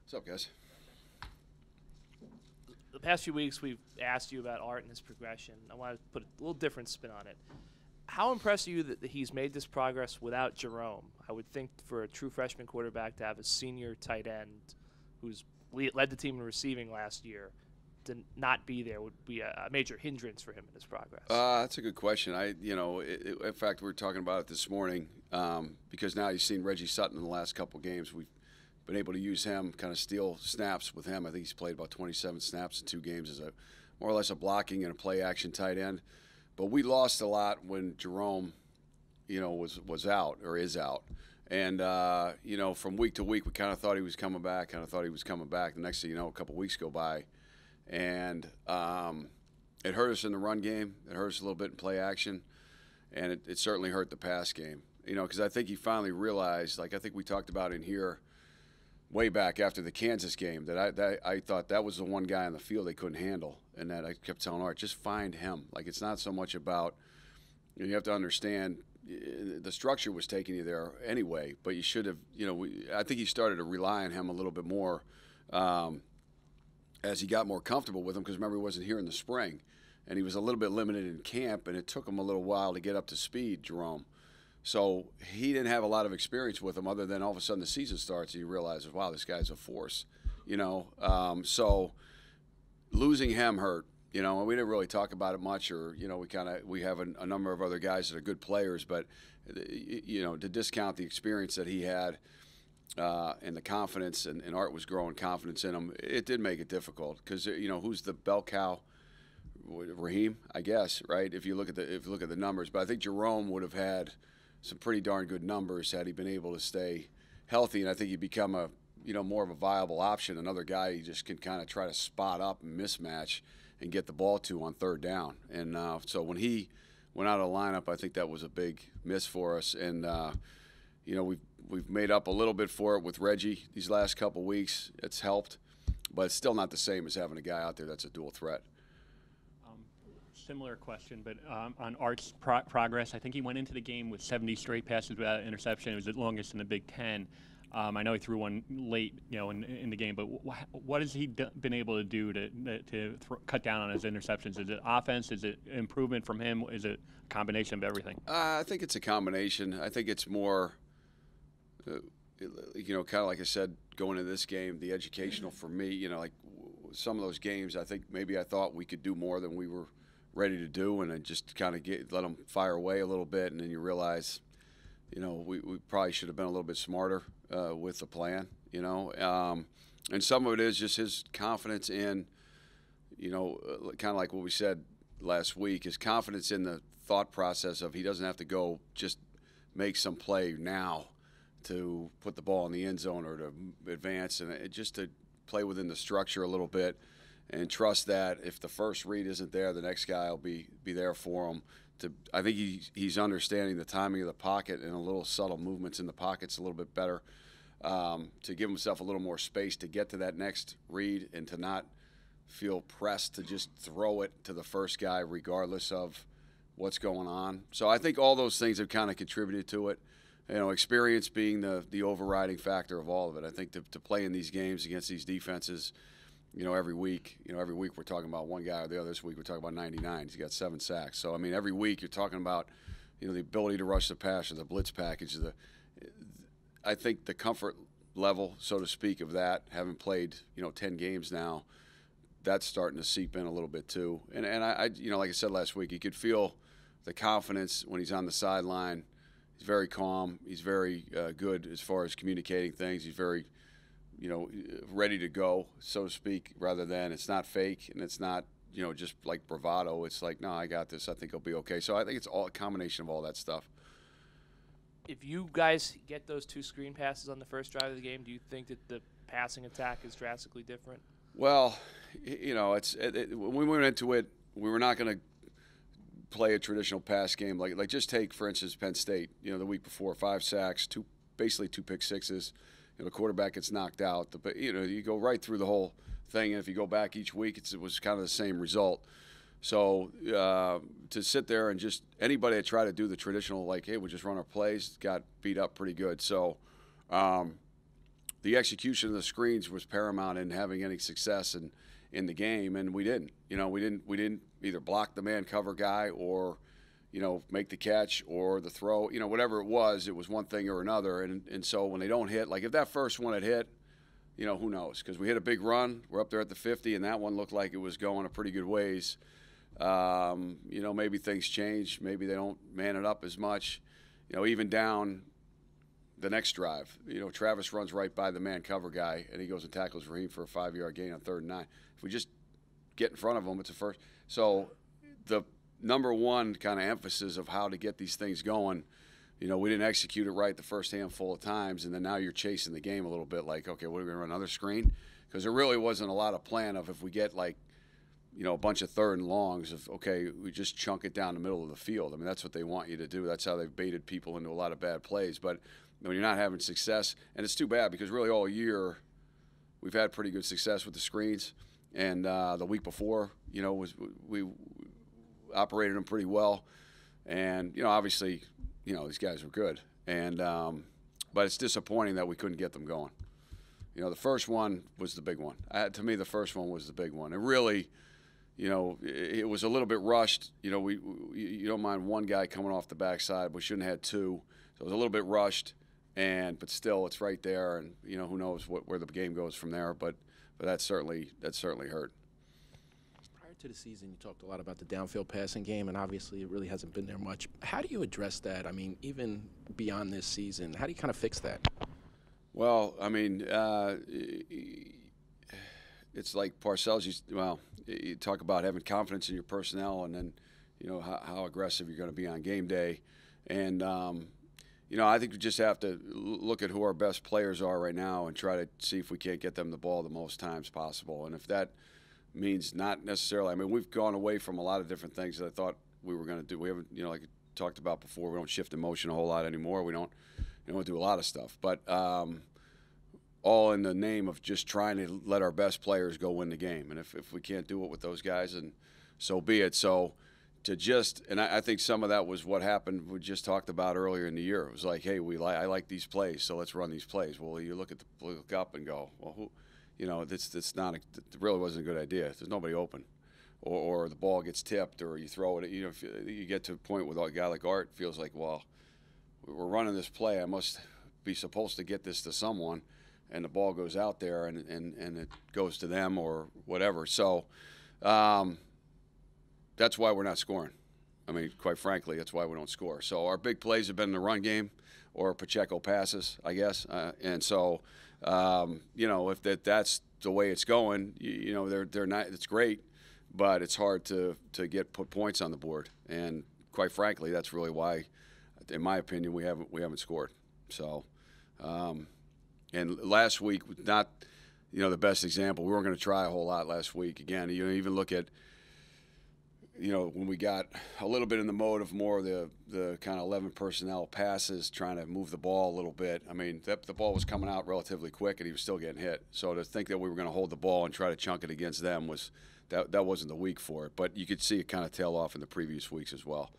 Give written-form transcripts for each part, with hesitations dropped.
What's up, guys? The past few weeks, we've asked you about Art and his progression. I want to put a little different spin on it. How impressed are you that he's made this progress without Jerome? I would think for a true freshman quarterback to have a senior tight end who's led the team in receiving last year to not be there would be a major hindrance for him in his progress. That's a good question. In fact, we were talking about it this morning because now you've seen Reggie Sutton in the last couple games. We've been able to use him, kind of steal snaps with him. I think he's played about 27 snaps in 2 games as a more or less a blocking and a play action tight end. But we lost a lot when Jerome, was out or is out. And, from week to week, we kind of thought he was coming back, The next thing you know, a couple weeks go by. And it hurt us in the run game. It hurt us a little bit in play action. And it certainly hurt the pass game. Because I think he finally realized, like I think we talked about in here way back after the Kansas game, that I thought that was the one guy on the field they couldn't handle. And that I kept telling Art, just find him. Like, it's not so much about, you have to understand, the structure was taking you there anyway, but you should have, I think he started to rely on him a little bit more as he got more comfortable with him, because remember, he wasn't here in the spring, and he was a little bit limited in camp, and it took him a little while to get up to speed, Jerome. So he didn't have a lot of experience with him other than all of a sudden the season starts and you realize, wow, this guy's a force, So losing him hurt, and we didn't really talk about it much, or, we have a number of other guys that are good players, but, to discount the experience that he had and the confidence, and Art was growing confidence in him, it did make it difficult because, who's the bell cow? Raheem, I guess, right? If you look at the numbers, but I think Jerome would have had some pretty darn good numbers had he been able to stay healthy, and I think he'd become a more of a viable option, another guy you just can kind of try to spot up and mismatch and get the ball to on third down. And so when he went out of the lineup, I think that was a big miss for us. And we've made up a little bit for it with Reggie these last couple weeks. It's helped, but it's still not the same as having a guy out there that's a dual threat. Similar question, but on Art's progress, I think he went into the game with 70 straight passes without an interception. It was the longest in the Big Ten. I know he threw one late, in the game, but what has he been able to do to cut down on his interceptions? Is it offense? Is it improvement from him? Is it a combination of everything? I think it's a combination. I think it's more, kind of like I said, going into this game, the educational for me, like some of those games, I think maybe I thought we could do more than we were ready to do, and I just kind of let them fire away a little bit, and then you realize, we probably should have been a little bit smarter with the plan, and some of it is just his confidence in, kind of like what we said last week, his confidence in the thought process of he doesn't have to go just make some play now to put the ball in the end zone or to advance, and just to play within the structure a little bit. And trust that if the first read isn't there, the next guy will be there for him. I think he's understanding the timing of the pocket and a little subtle movements in the pockets a little bit better to give himself a little more space to get to that next read and to not feel pressed to just throw it to the first guy regardless of what's going on. So I think all those things have kind of contributed to it. Experience being the overriding factor of all of it. I think to play in these games against these defenses, every week we're talking about one guy or the other. This week we're talking about 99. He's got 7 sacks. So, every week you're talking about, the ability to rush the pass or the blitz package. I think the comfort level, so to speak, of that, having played, 10 games now, that's starting to seep in a little bit too. And I like I said last week, you could feel the confidence when he's on the sideline. He's very calm. He's very good as far as communicating things. He's very ready to go, so to speak, rather than it's not fake and it's not, just like bravado. It's like, no, I got this. I think I'll be okay. So I think it's all a combination of all that stuff. If you guys get those 2 screen passes on the first drive of the game, do you think that the passing attack is drastically different? Well, when we went into it, we were not going to play a traditional pass game. Like just take, for instance, Penn State, the week before, 5 sacks, basically 2 pick sixes. The quarterback gets knocked out. You go right through the whole thing, and if you go back each week, it was kind of the same result. So to sit there and just anybody that tried to do the traditional, like, hey, we'll just run our plays, got beat up pretty good. So the the execution of the screens was paramount in having any success in the game, and we didn't. We didn't either block the man cover guy or make the catch or the throw. Whatever it was one thing or another. And so when they don't hit, like if that first one had hit, who knows? Because we hit a big run. We're up there at the 50, and that one looked like it was going a pretty good ways. Maybe things change. Maybe they don't man it up as much. Even down the next drive, Travis runs right by the man cover guy, and he goes and tackles Raheem for a 5-yard gain on 3rd and 9. If we just get in front of him, it's a first. So the number one kind of emphasis of how to get these things going, we didn't execute it right the first handful of times, and then now you're chasing the game a little bit like, okay, what are we going to run, another screen? Because there really wasn't a lot of plan of if we get like, a bunch of 3rd and longs of, okay, we just chunk it down the middle of the field. I mean, that's what they want you to do. That's how they've baited people into a lot of bad plays. But when you're not having success, and it's too bad because really all year we've had pretty good success with the screens. And the week before, we operated them pretty well. And, obviously, these guys were good. And but it's disappointing that we couldn't get them going. The first one was the big one. To me, the first one was the big one. It really, it was a little bit rushed. You don't mind one guy coming off the backside. We shouldn't have had two. So it was a little bit rushed. But still, it's right there. And, who knows where the game goes from there. But that certainly hurt. Prior to the season, you talked a lot about the downfield passing game, and obviously it really hasn't been there much. How do you address that? I mean, even beyond this season, how do you kind of fix that? Well, I mean, it's like Parcells. You talk about having confidence in your personnel, and then, how aggressive you're going to be on game day. And, I think we just have to look at who our best players are right now and try to see if we can't get them the ball the most times possible. And if that means not necessarily, we've gone away from a lot of different things that I thought we were going to do. We haven't, like I talked about before, we don't shift in motion a whole lot anymore. We don't do a lot of stuff. But all in the name of just trying to let our best players go win the game. And if we can't do it with those guys, then so be it. So and I think some of that was what happened. We just talked about earlier in the year. It was like, hey, I like these plays, so let's run these plays. Well, you look up and go, well, who, it's not. It really wasn't a good idea. There's nobody open, or the ball gets tipped, or you throw it. If you get to a point with a guy like Art, feels like, well, we're running this play. I must be supposed to get this to someone, and the ball goes out there, and it goes to them or whatever. So. That's why we're not scoring. Quite frankly, that's why we don't score. So our big plays have been the run game or Pacheco passes, I guess. And so, if that's the way it's going, they're not. It's great, but it's hard to put points on the board. And quite frankly, that's really why, in my opinion, we haven't scored. So, and last week was not, the best example. We weren't going to try a whole lot last week. Again, even look at. When we got a little bit in the mode of more of the kind of 11 personnel passes, trying to move the ball a little bit. The ball was coming out relatively quick, and he was still getting hit. So to think that we were going to hold the ball and try to chunk it against them that wasn't the week for it. But you could see it kind of tail off in the previous weeks as well.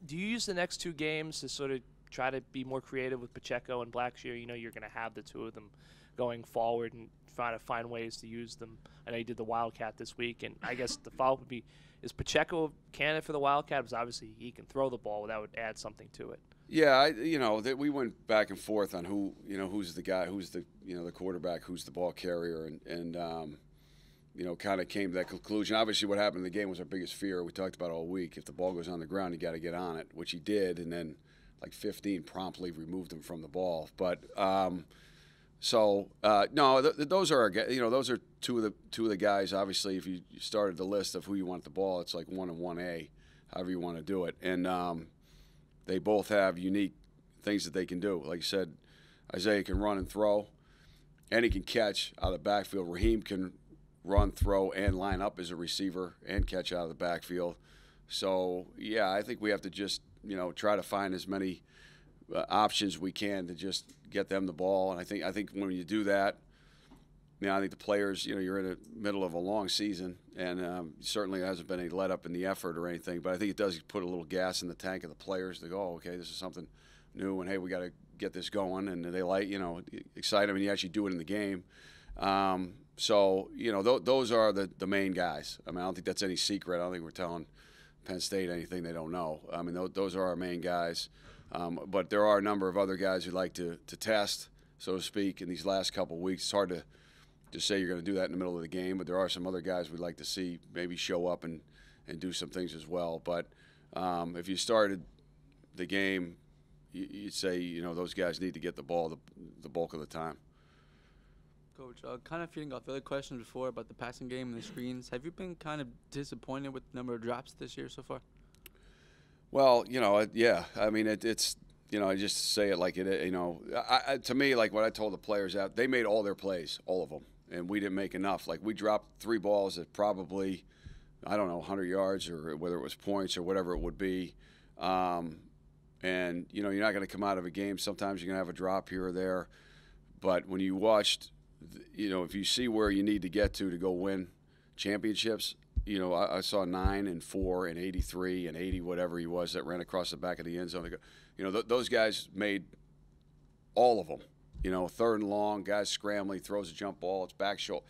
Do you use the next two games to sort of try to be more creative with Pacheco and Blackshear? You're going to have the two of them going forward and trying to find ways to use them. I know you did the Wildcat this week, and I guess the follow-up would be, is Pacheco a candidate for the Wildcat? Because obviously he can throw the ball. That would add something to it. Yeah, we went back and forth on who's the guy, who's the the quarterback, who's the ball carrier, and kind of came to that conclusion. Obviously, what happened in the game was our biggest fear. We talked about all week. If the ball goes on the ground, you got to get on it, which he did, and then like 15 promptly removed him from the ball. But no, those are those are two of the guys. Obviously, if you started the list of who you want the ball, it's like 1 and 1A, however you want to do it. And they both have unique things that they can do. Like you said, Isaiah can run and throw, and he can catch out of the backfield. Raheem can run, throw, and line up as a receiver and catch out of the backfield. So yeah, I think we have to just try to find as many options we can to just get them the ball. And I think when you do that, I think the players, you're in the middle of a long season, and certainly hasn't been any let up in the effort or anything. But I think it does put a little gas in the tank of the players to go, oh, okay, this is something new, and hey, we got to get this going. And they excite them, and you actually do it in the game. So those are the main guys. I mean, I don't think that's any secret. I don't think we're telling Penn State anything they don't know. I mean, those are our main guys. But there are a number of other guys who like to test, so to speak, in these last couple of weeks. It's hard to just say you're going to do that in the middle of the game, but there are some other guys we'd like to see maybe show up and do some things as well. But if you started the game, you'd say, those guys need to get the ball the bulk of the time. Coach, kind of feeding off the other questions before about the passing game and the screens, have you been kind of disappointed with the number of drops this year so far? Well, yeah. I mean, it's I just say it like it. To me, like what I told the players out, they made all their plays, all of them, and we didn't make enough. Like we dropped 3 balls at probably, 100 yards, or whether it was points or whatever it would be. And you're not going to come out of a game. Sometimes you're going to have a drop here or there, but when you watched, if you see where you need to get to go win championships. I saw 9 and 4 and 83 and 80, whatever he was, that ran across the back of the end zone. Those guys made all of them. 3rd and long, guys scrambling, throws a jump ball, it's back shoulder.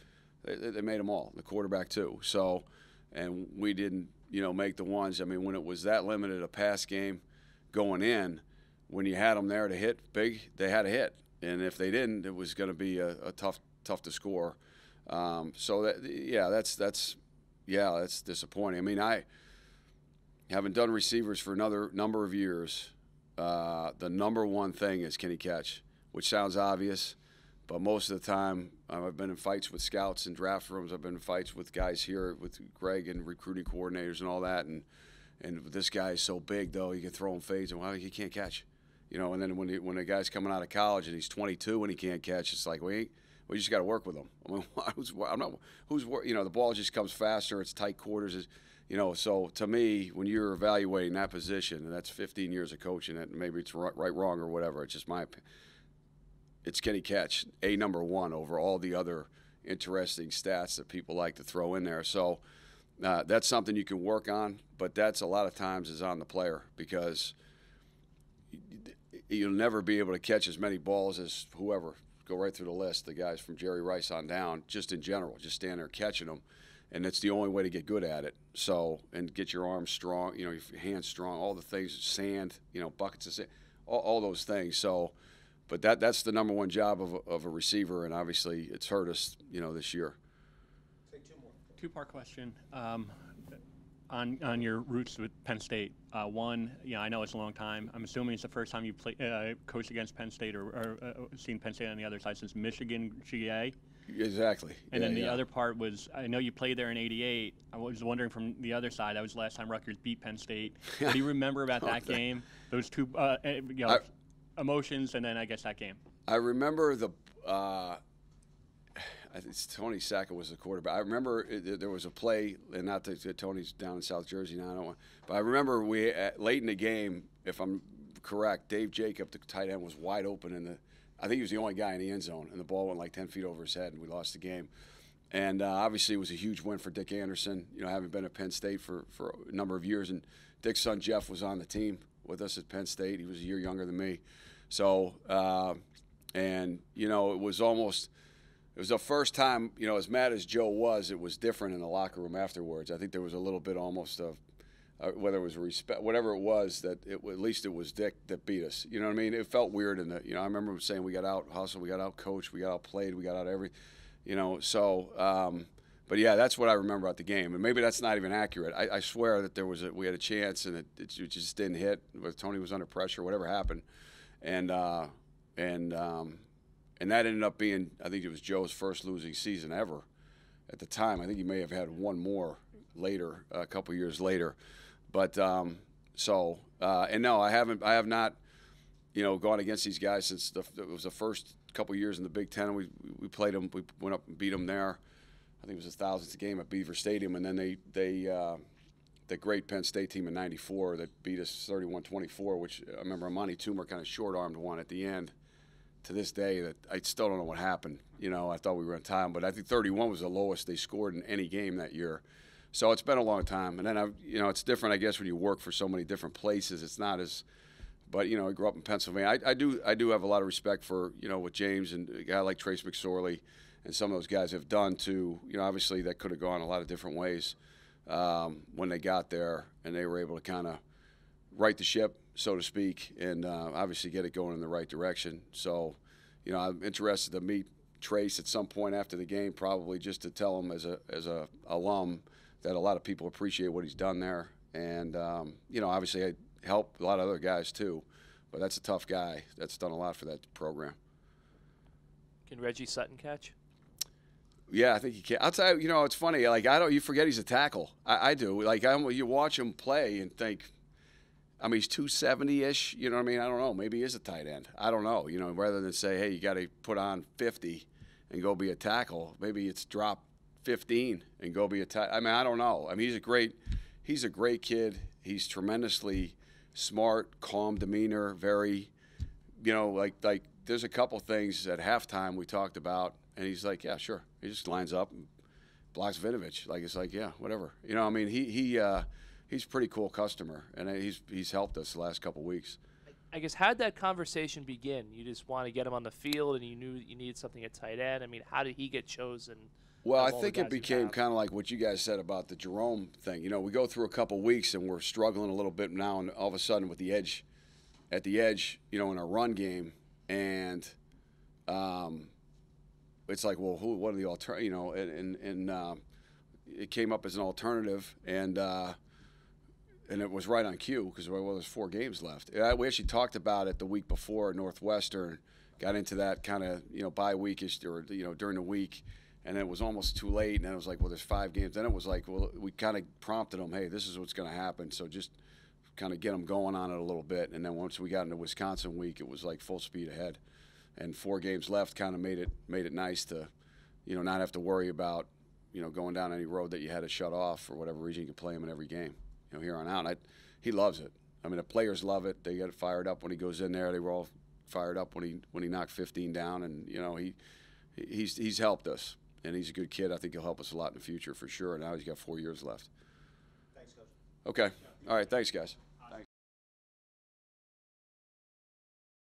They made them all, the quarterback too. So, and we didn't, make the ones. I mean, when it was that limited a pass game going in, when you had them there to hit big, they had to hit. And if they didn't, it was going to be a tough to score. So, that's disappointing. I mean, I haven't done receivers for another number of years. The number one thing is, can he catch? Which sounds obvious, but most of the time I've been in fights with scouts and draft rooms. I've been in fights with guys here, with Greg and recruiting coordinators and all that. And this guy is so big, though, you can throw him fades, and he can't catch. And then when a guy's coming out of college and he's 22 and he can't catch, it's like, we just got to work with him. I mean, the ball just comes faster. It's tight quarters. So to me, when you're evaluating that position, and that's 15 years of coaching it, and maybe it's right, wrong, or whatever, it's just my opinion. It's can he catch, number one over all the other interesting stats that people like to throw in there. So that's something you can work on, but that's a lot of times is on the player, because you'll never be able to catch as many balls as whoever. Go right through the list, the guys from Jerry Rice on down, just in general, just stand there catching them. And it's the only way to get good at it. So, and get your arms strong, your hands strong, all the things, sand, buckets of sand, all those things. So, but that's the number one job of a receiver, and obviously it's hurt us, this year. Take 2 more. 2-part question. On your roots with Penn State. One, I know it's a long time. I'm assuming it's the first time you coached against Penn State or seen Penn State on the other side since Michigan GA. Exactly. And then the other part was, I know you played there in '88. I was wondering from the other side, that was the last time Rutgers beat Penn State. What do you remember about that game? Those two emotions, and then I guess that game. I remember I think Tony Sackett was the quarterback. I remember there was a play, and not that Tony's down in South Jersey now, but I remember late in the game, if I'm correct, Dave Jacob, the tight end, was wide open I think he was the only guy in the end zone, and the ball went like 10 feet over his head, and we lost the game. And obviously it was a huge win for Dick Anderson, having been at Penn State for a number of years. And Dick's son Jeff was on the team with us at Penn State. He was a year younger than me. So, it was the first time, as mad as Joe was, it was different in the locker room afterwards. I think there was a little bit almost of, whether it was respect, whatever it was, at least it was Dick that beat us. You know what I mean? It felt weird. I remember him saying we got out hustled, we got out coached, we got out played, we got out but yeah, that's what I remember about the game. And maybe that's not even accurate. I swear that we had a chance and it just didn't hit. Tony was under pressure, whatever happened. And that ended up being, I think it was Joe's first losing season ever at the time. I think he may have had one more later, a couple years later. But and no, I have not, gone against these guys since it was the first couple years in the Big Ten. We played them. We went up and beat them there. I think it was the 1,000th game at Beaver Stadium, and then the great Penn State team in '94 that beat us 31-24, which I remember Amani Toomer kind of short-armed one at the end to this day that I still don't know what happened. You know, I thought we were on time, but I think 31 was the lowest they scored in any game that year. So it's been a long time. And then, you know, it's different, I guess, when you work for so many different places. It's not as – but, you know, I grew up in Pennsylvania. I do have a lot of respect for, you know, what James and a guy like Trace McSorley and some of those guys have done to, you know, obviously that could have gone a lot of different ways when they got there, and they were able to kind of right the ship, so to speak, and obviously get it going in the right direction. So, you know, I'm interested to meet Trace at some point after the game, probably just to tell him as a alum that a lot of people appreciate what he's done there. And, you know, obviously I help a lot of other guys too, but that's a tough guy that's done a lot for that program. Can Reggie Sutton catch? Yeah, I think he can. I'll tell you, you know, it's funny. Like, you forget he's a tackle. I do. Like, you watch him play and think, I mean, he's 270-ish. You know what I mean? I don't know. Maybe he is a tight end. I don't know. You know, rather than say, hey, you got to put on 50 and go be a tackle, maybe it's drop 15 and go be a tackle. I mean, I don't know. I mean, he's a great kid. He's tremendously smart, calm demeanor, very, you know, like there's a couple things at halftime we talked about, and he's like, yeah, sure. He just lines up and blocks Vinovich. Like, it's like, yeah, whatever. You know, I mean, he's a pretty cool customer, and he's helped us the last couple weeks. I guess, how did that conversation begin? You just want to get him on the field, and you knew you needed something at tight end. I mean, how did he get chosen? Well, I think it became kind of like what you guys said about the Jerome thing. You know, we go through a couple weeks, and we're struggling a little bit now, and all of a sudden with the edge, at the edge, you know, in our run game, and it's like, well, what are the alternatives? You know, and it came up as an alternative, and it was right on cue because there's 4 games left. We actually talked about it the week before at Northwestern, got into that kind of, you know, bye weekish, or, you know, during the week, and then it was almost too late, and then it was like, well, there's 5 games. Then it was like, well, we kind of prompted them, hey, this is what's going to happen, so just kind of get them going on it a little bit. And then once we got into Wisconsin week, it was like full speed ahead, and 4 games left kind of made it nice to, you know, not have to worry about, you know, going down any road that you had to shut off for whatever reason. You could play him in every game, you know, here on out. He loves it. I mean, the players love it. They get fired up when he goes in there. They were all fired up when he knocked 15 down, and, you know, he's helped us, and he's a good kid. I think he'll help us a lot in the future for sure. And now he's got 4 years left. Thanks, Coach. Okay. All right. Thanks, guys.